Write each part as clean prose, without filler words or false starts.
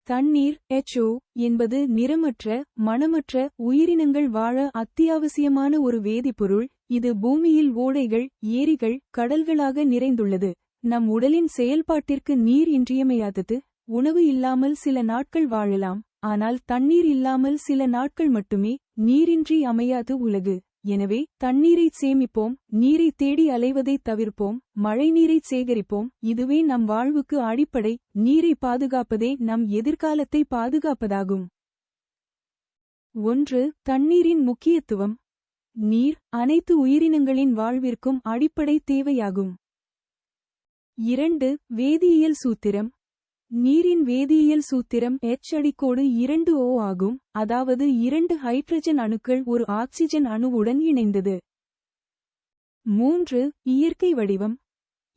தண்ணீர் HO என்பது நிறமற்ற, மணமற்ற உயிரினங்கள் வாழ அத்தியாவசியமான ஒரு வேதிப்பொருள். இது பூமியில் ஓடைகள், ஏரிகள், கடல்களாக நிறைந்துள்ளது. நம் உடலின் செயல்பாட்டிற்கு நீர் இன்றியமையாதது. உணவு இல்லாமல் சில நாட்கள் வாழலாம், ஆனால் தண்ணீர் இல்லாமல் சில நாட்கள் மட்டுமே. நீரின்றி அமையாது உலகு. எனவே தண்ணீரைச் சேமிப்போம், நீரை தேடி அலைவதைத் தவிர்ப்போம், மழைநீரைச் சேகரிப்போம். இதுவே நம் வாழ்வுக்கு அடிப்படை. நீரை பாதுகாப்பதே நம் எதிர்காலத்தை பாதுகாப்பதாகும். 1. தண்ணீரின் முக்கியத்துவம். நீர் அனைத்து உயிரினங்களின் வாழ்விற்கும் அடிப்படை தேவையாகும். 2. வேதியியல் சூத்திரம். நீரின் வேதியியல் சூத்திரம் H2O ஆகும், அதாவது 2 ஹைட்ரஜன் அணுக்கள் ஒரு ஆக்சிஜன் அணுவுடன் இணைந்தது. 3. இயற்கை வடிவம்.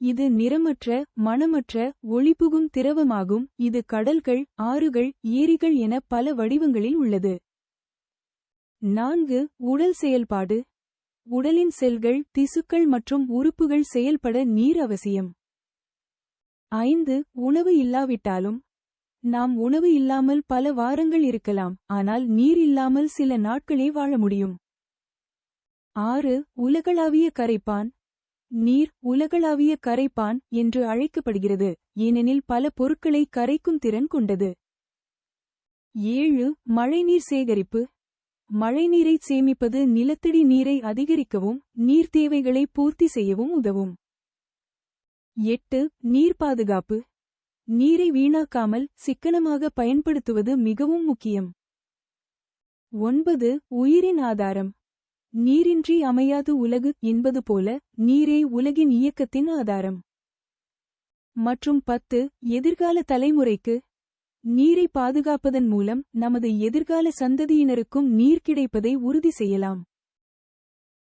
இது நிறமற்ற, மணமற்ற, ஒளிபுகும் திரவமாகும். இது கடல்கள், ஆறுகள், ஏரிகள் என பல வடிவங்களில் உள்ளது. 4. உடல் செயல்பாடு. உடலின் செல்கள், திசுக்கள் மற்றும் உறுப்புகள் செயல்பட நீர் அவசியம். 5. உணவு இல்லாவிட்டாலும். நாம் உணவு இல்லாமல் பல வாரங்கள் இருக்கலாம், ஆனால் நீர் இல்லாமல் சில நாட்களே வாழ முடியும். 6. உலகளாவிய கரைப்பான். நீர் உலகளாவிய கரைப்பான் என்று அழைக்கப்படுகிறது, ஏனெனில் பல பொருட்களை கரைக்கும் திறன் கொண்டது. 7. மழைநீர் சேகரிப்பு. மழைநீரைச் சேமிப்பது நிலத்தடி நீரை அதிகரிக்கவும், நீர் தேவைகளை பூர்த்தி செய்யவும் உதவும். 8. நீர் பாதுகாப்பு. நீரை வீணாக்காமல் சிக்கனமாக பயன்படுத்துவது மிகவும் முக்கியம். 9. உயிரின் ஆதாரம். நீரின்றி அமையாது உலகு என்பது போல, நீரே உலகின் இயக்கத்தின் ஆதாரம். மற்றும் 10. எதிர்கால தலைமுறைக்கு. நீரை பாதுகாப்பதன் மூலம் நமது எதிர்கால சந்ததியினருக்கும் நீர் கிடைப்பதை உறுதி செய்யலாம்.